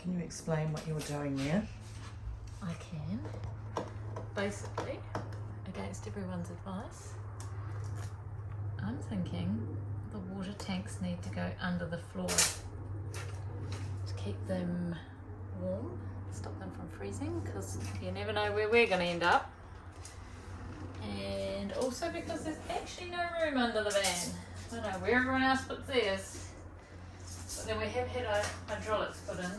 Can you explain what you're doing there? I can. Basically, against everyone's advice, I'm thinking the water tanks need to go under the floor to keep them warm, stop them from freezing, because you never know where we're going to end up. And also because there's actually no room under the van. I don't know where everyone else puts theirs. But then we have had hydraulics put in.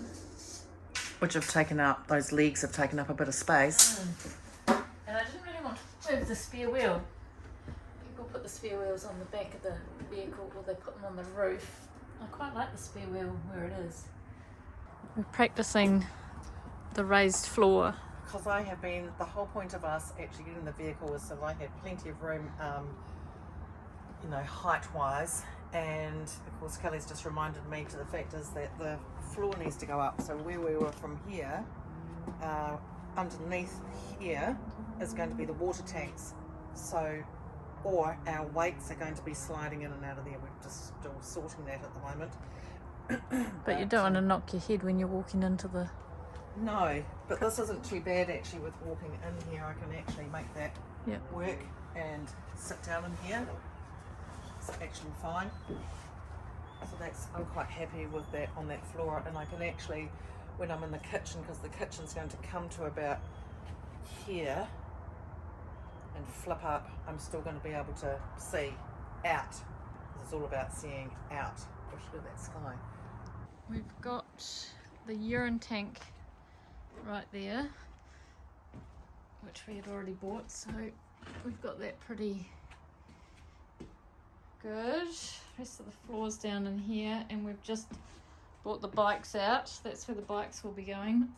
Which have taken up, those legs have taken up a bit of space. And I didn't really want to move the spare wheel. People put the spare wheels on the back of the vehicle or they put them on the roof. I quite like the spare wheel where it is. We're practicing the raised floor. Because I have been, the whole point of us actually getting the vehicle was so I had plenty of room, you know, height-wise. And of course Kelly's just reminded me to the fact is that the floor needs to go up. So where we were from here, underneath here is going to be the water tanks. So, or our weights are going to be sliding in and out of there. We're just still sorting that at the moment. But you don't want to knock your head when you're walking into the... No, but this isn't too bad actually with walking in here. I can actually make that work and sit down in here. It's actually fine. So that's, I'm quite happy with that on that floor, and I can actually, when I'm in the kitchen, because the kitchen's going to come to about here and flip up, I'm still going to be able to see out. It's all about seeing out. Gosh, look at that sky. We've got the urine tank right there, which we had already bought, so we've got that pretty good. Rest of the floor's down in here, and we've just brought the bikes out. That's where the bikes will be going.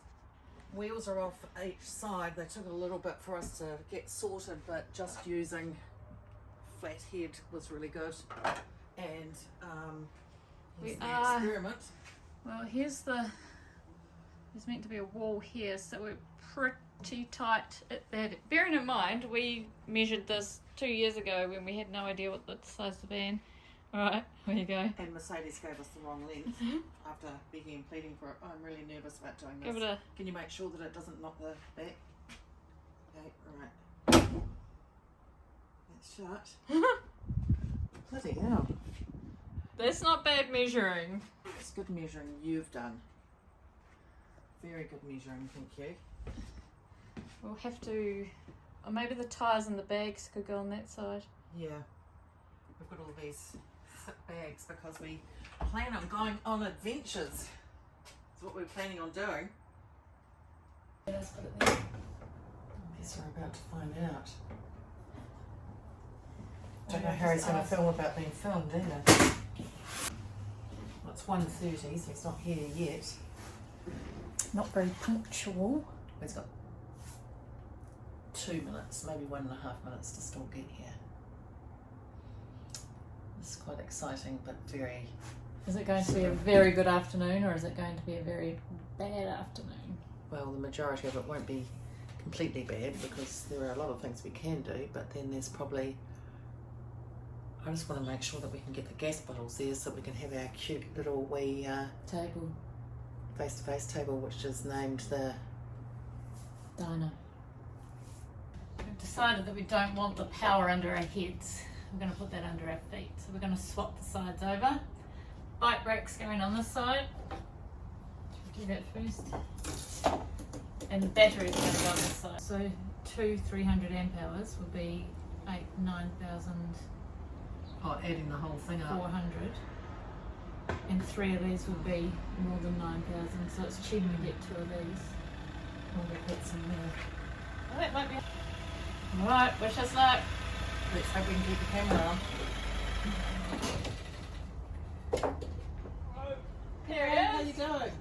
Wheels are off each side. They took a little bit for us to get sorted, but just using flat head was really good. And here's the experiment. Well, there's meant to be a wall here, so we're pretty tight at that. Bearing in mind, we measured this 2 years ago when we had no idea what the size of the van. Alright, there you go. And Mercedes gave us the wrong length after begging and pleading for it. I'm really nervous about doing this. Give it a... Can you make sure that it doesn't knock the back? Okay, alright. That's shut. Bloody hell. That's not bad measuring. It's good measuring you've done. Very good measuring, thank you. We'll have to... Or maybe the tyres and the bags could go on that side. Yeah. We've got all these thick bags because we plan on going on adventures. That's what we're planning on doing. Let's put it there. I guess we're about to find out. Don't know how he's going to film about being filmed either. Well, it's 1:30, so he's not here yet. Not very punctual. He's got 2 minutes, maybe 1.5 minutes to still get here. It's quite exciting, but very... Is it going to be a very good afternoon, or is it going to be a very bad afternoon? Well, the majority of it won't be completely bad because there are a lot of things we can do, but then there's probably... I just want to make sure that we can get the gas bottles there so we can have our cute little wee Table. face-to-face table, which is named the... Diner. We've decided that we don't want the power under our heads. We're going to put that under our feet. So we're going to swap the sides over. Bike rack's going on this side. Should we do that first? And the battery's going to go on this side. So 2 300 amp hours will be 9,400. Oh, adding the whole thing up. And 3 of these will be more than 9,000. So it's cheaper to get 2 of these. We'll get that some there. Oh, that might be... Alright, wish us luck. Let's hope we can keep the camera on. There he is. How you doing?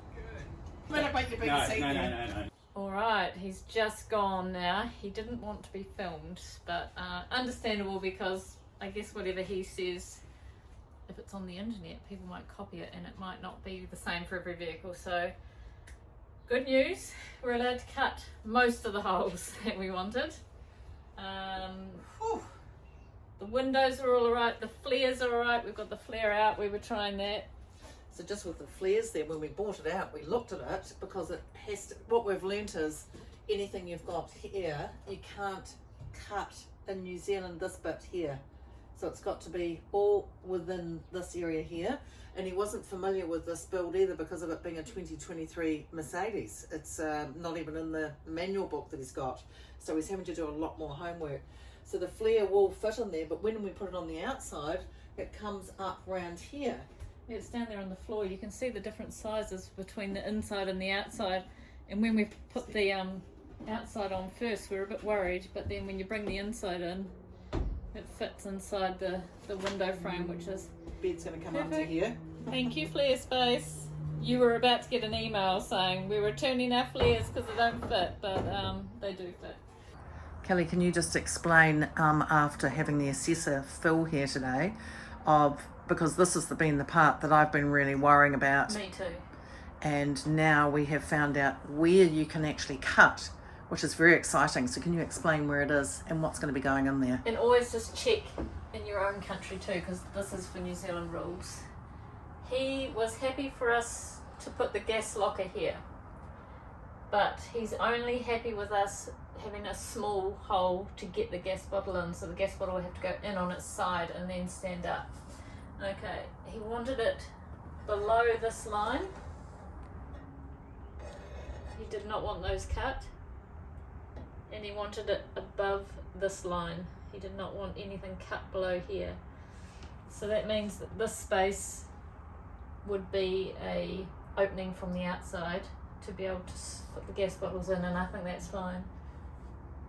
Good. Make your big seat No. Alright, he's just gone now. He didn't want to be filmed, but understandable because I guess whatever he says, if it's on the internet, people might copy it and it might not be the same for every vehicle. So, good news, we're allowed to cut most of the holes that we wanted. The windows are all alright, the flares are alright, we've got the flare out, we were trying that. So just with the flares there, when we bought it out, we looked at it because it has to, what we've learnt is anything you've got here, you can't cut in New Zealand this bit here. So it's got to be all within this area here. And he wasn't familiar with this build either because of it being a 2023 Mercedes. It's not even in the manual book that he's got. So he's having to do a lot more homework. So the flare will fit in there, but when we put it on the outside, it comes up round here. Yeah, it's down there on the floor. You can see the different sizes between the inside and the outside. And when we put the outside on first, we were a bit worried, but then when you bring the inside in, it fits inside the window frame, which is bed's going to come perfect. under here. Thank you, flare space. You were about to get an email saying we're returning our flares because they don't fit, but they do fit. Kelly, can you just explain, after having the assessor Phil here today, because this has been the part that I've been really worrying about. Me too. And now we have found out where you can actually cut, which is very exciting. So can you explain where it is and what's going to be going in there? And always just check in your own country too, because this is for New Zealand rules. He was happy for us to put the gas locker here, but he's only happy with us having a small hole to get the gas bottle in, so the gas bottle will have to go in on its side and then stand up. Okay, he wanted it below this line. He did not want those cut, and he wanted it above this line. He did not want anything cut below here. So that means that this space would be a opening from the outside to be able to put the gas bottles in, and I think that's fine.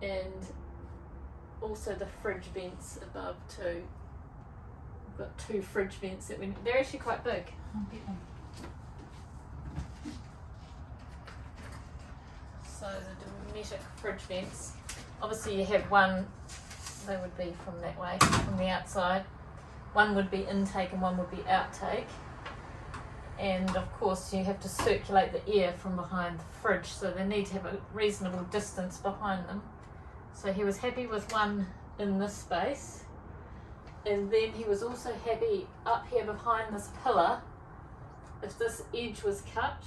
And also the fridge vents above too. We've got 2 fridge vents that they're actually quite big. I'll get them. So the Dometic fridge vents, obviously you have one, they would be from that way, from the outside. One would be intake and one would be outtake. And of course you have to circulate the air from behind the fridge, so they need to have a reasonable distance behind them. So he was happy with one in this space, and then he was also happy up here behind this pillar, if this edge was cut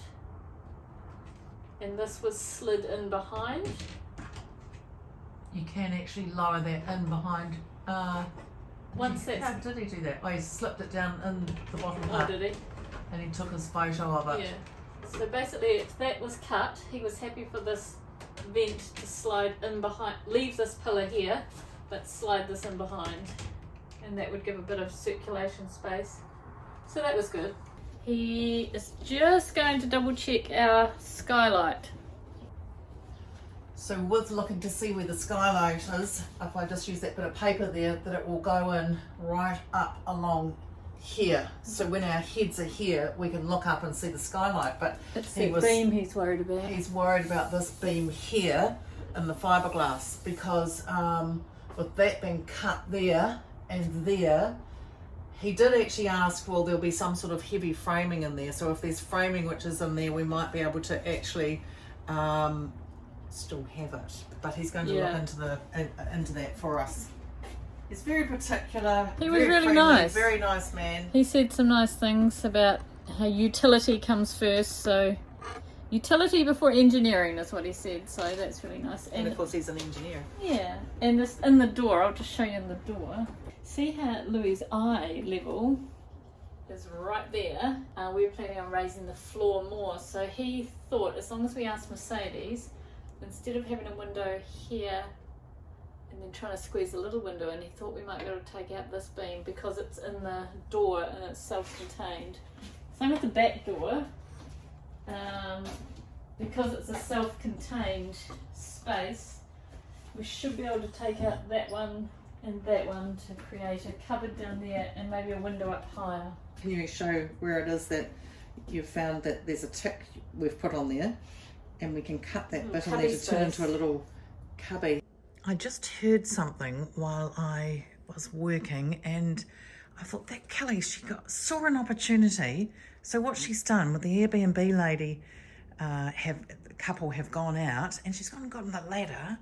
and this was slid in behind. You can actually lower that in behind. Once that's... How did he do that? Oh, he slipped it down in the bottom Oh, part. did he? And he took his photo of it. Yeah. So basically, if that was cut, he was happy for this vent to slide in behind, leave this pillar here, but slide this in behind. And that would give a bit of circulation space. So that was good. He is just going to double check our skylight. So with looking to see where the skylight is, if I just use that bit of paper there, that it will go in right up along here. So when our heads are here, we can look up and see the skylight. But It's the beam he's worried about. He's worried about this beam here in the fiberglass, because with that being cut there and there, he did actually ask, well, there'll be some sort of heavy framing in there. So if there's framing which is in there, we might be able to actually still have it. But he's going to look into that for us. He's very particular. He was very really friendly, nice. Very nice man. He said some nice things about how utility comes first. So utility before engineering is what he said. So that's really nice. And of course he's an engineer. Yeah, and this in the door, I'll just show you in the door. See how Louis' eye level is right there. We were planning on raising the floor more. So he thought, as long as we asked Mercedes, instead of having a window here and then trying to squeeze a little window in, he thought we might be able to take out this beam because it's in the door and it's self-contained. Same with the back door. Because it's a self-contained space, we should be able to take out that one and that one to create a cupboard down there and maybe a window up higher. Can you show where it is that you've found that there's a tick we've put on there, and we can cut that bit in there to turn into a little cubby. I just heard something while I was working, and I thought that Kelly, saw an opportunity. So what she's done with the Airbnb lady, the couple have gone out, and she's gone and gotten the ladder.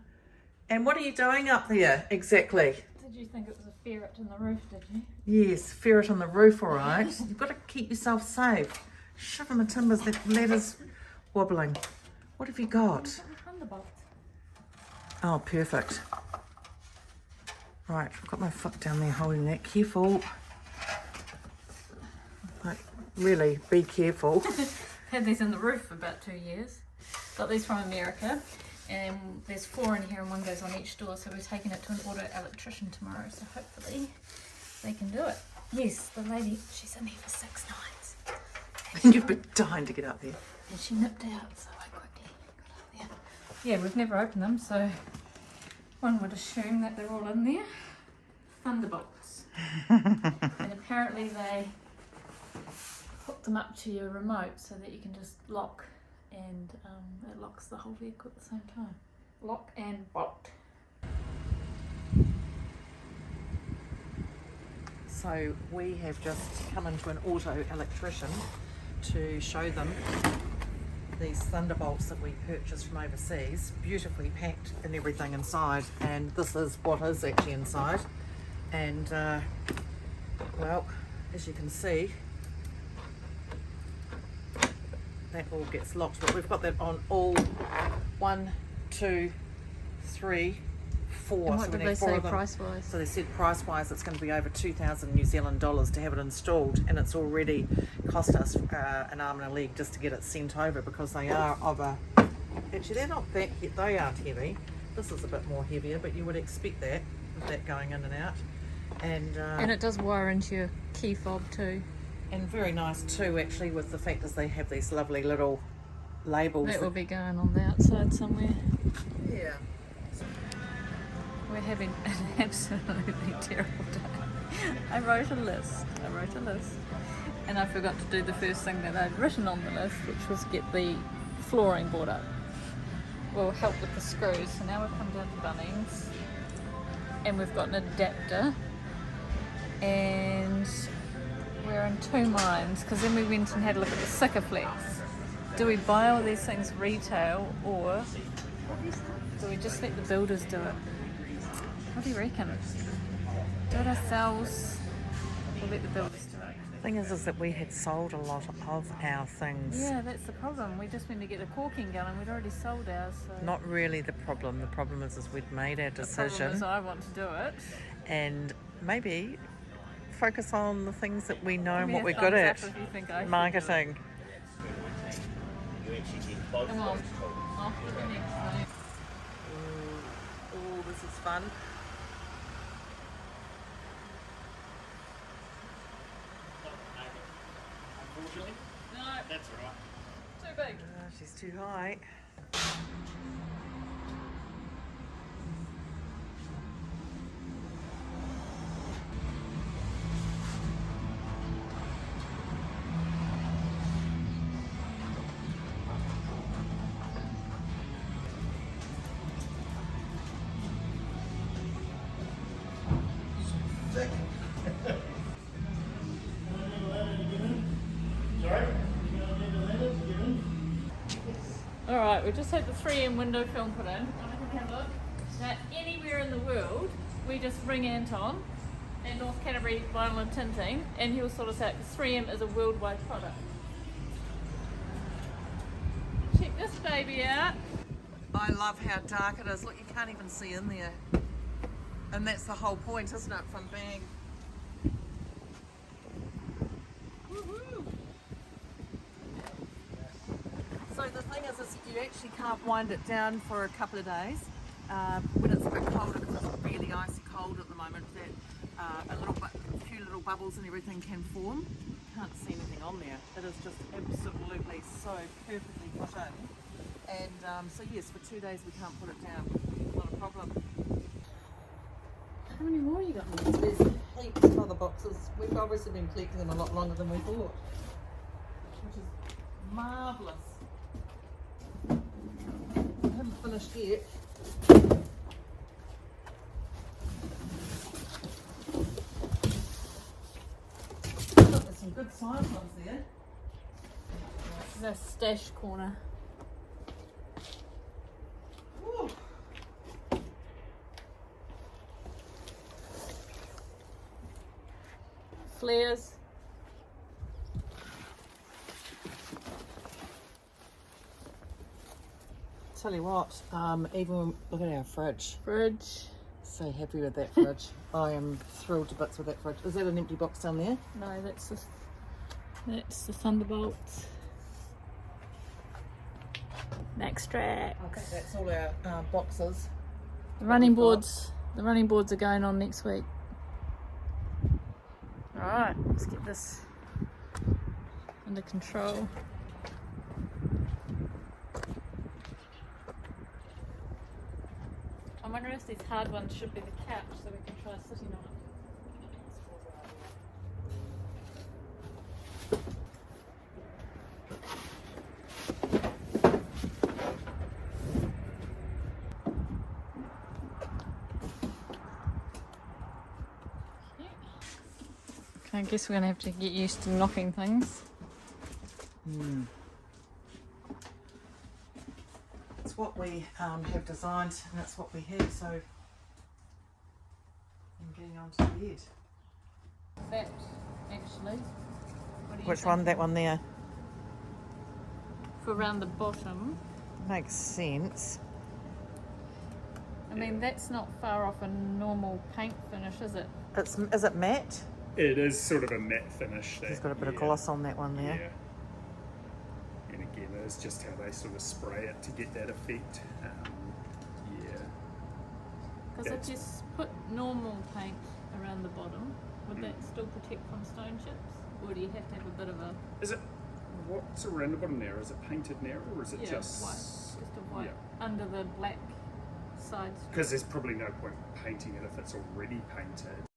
And what are you doing up there exactly? Did you think it was a ferret in the roof, did you? Yes, ferret on the roof, all right. You've got to keep yourself safe. Shiver my timbers, the ladder's wobbling. What have you got? Thunderbolts. Oh, perfect. Right, I've got my foot down there holding that. Careful. Like, really, be careful. Had these in the roof for about 2 years. Got these from America. And there's 4 in here and 1 goes on each door, so we're taking it to an auto electrician tomorrow, so hopefully they can do it. Yes, the lady, she's in here for 6 nights. And you've been dying to get up there. And she nipped out, so I quickly got up there. Yeah, we've never opened them, so one would assume that they're all in there. Thunderbolts. And apparently they hook them up to your remote so that you can just lock, and it locks the whole vehicle at the same time. Lock and bolt. So we have just come into an auto electrician to show them these Thunderbolts that we purchased from overseas, beautifully packed and everything inside, and this is what is actually inside. And well, as you can see, that all gets locked, but we've got that on all 1, 2, 3, 4. And what so did we they need 4 say of them. price-wise? So they said price-wise it's going to be over 2,000 New Zealand dollars to have it installed, and it's already cost us an arm and a leg just to get it sent over, because they are of a... Actually, they're not that... They aren't heavy. This is a bit more heavier, but you would expect that, with that going in and out. And it does wire into your key fob too. And very nice too, actually, with the fact that they have these lovely little labels. That will be going on the outside somewhere. Yeah. We're having an absolutely terrible day. I wrote a list, and I forgot to do the first thing that I'd written on the list, which was get the flooring brought up. Will help with the screws. So now we've come down to Bunnings, and we've got an adapter, and we're in 2 minds, because then we went and had a look at the Sikaflex. Do we buy all these things retail, or do we just let the builders do it? What do you reckon? Do it ourselves, or let the builders do it? The thing is that we had sold a lot of our things. Yeah, that's the problem. We just went to get the caulking gun and we'd already sold ours. So. Not really the problem. The problem is we'd made our decision. The problem is I want to do it. And maybe focus on the things that we know and Give what me a we're good at. thumbs up if you think I should Marketing. do it. Come on. Off to the next thing. Oh, this is fun. No, That's alright. too big. She's too high. Alright, we just had the 3M window film put in. Have a look. Now, anywhere in the world, we just ring Anton at North Canterbury Vinyl and Tinting, and he'll sort us out, because 3M is a worldwide product. Check this baby out. I love how dark it is. Look, you can't even see in there. And that's the whole point, isn't it, from being... Woohoo! So the thing is you actually can't wind it down for a couple of days when it's a bit colder, because it's really icy cold at the moment, that a few little bubbles and everything can form. You can't see anything on there. It is just absolutely so perfectly put in. And so yes, for 2 days we can't put it down. Not a problem. How many more you got? There's heaps of other boxes. We've obviously been collecting them a lot longer than we thought, which is marvellous. I haven't finished yet. Look, there's some good sized ones there. This is our stash corner. Ooh. Flares. Tell you what, even look at our fridge. Fridge. So happy with that fridge. I am thrilled to bits with that fridge. Is that an empty box down there? No, that's the Thunderbolts. Extract. Okay, that's all our boxes. The running boards are going on next week. Alright, let's get this under control. I wonder if these hard ones should be the couch so we can try sitting on it. Okay, I guess we're going to have to get used to knocking things. It's what we have designed and it's what we have, so I'm getting onto the bed. That, actually. What do you Which think? one? That one there? For around the bottom. Makes sense. I mean, that's not far off a normal paint finish, is it? Is it matte? It is sort of a matte finish. It's got a bit of gloss on that one there. Yeah. And again, it's just how they sort of spray it to get that effect. Because if you put normal paint around the bottom, would that still protect from stone chips? Or do you have to have a bit of a... Is it, what's around the bottom there? Is it painted now or is it just... white. Just a white under the black sides. Because there's probably no point painting it if it's already painted.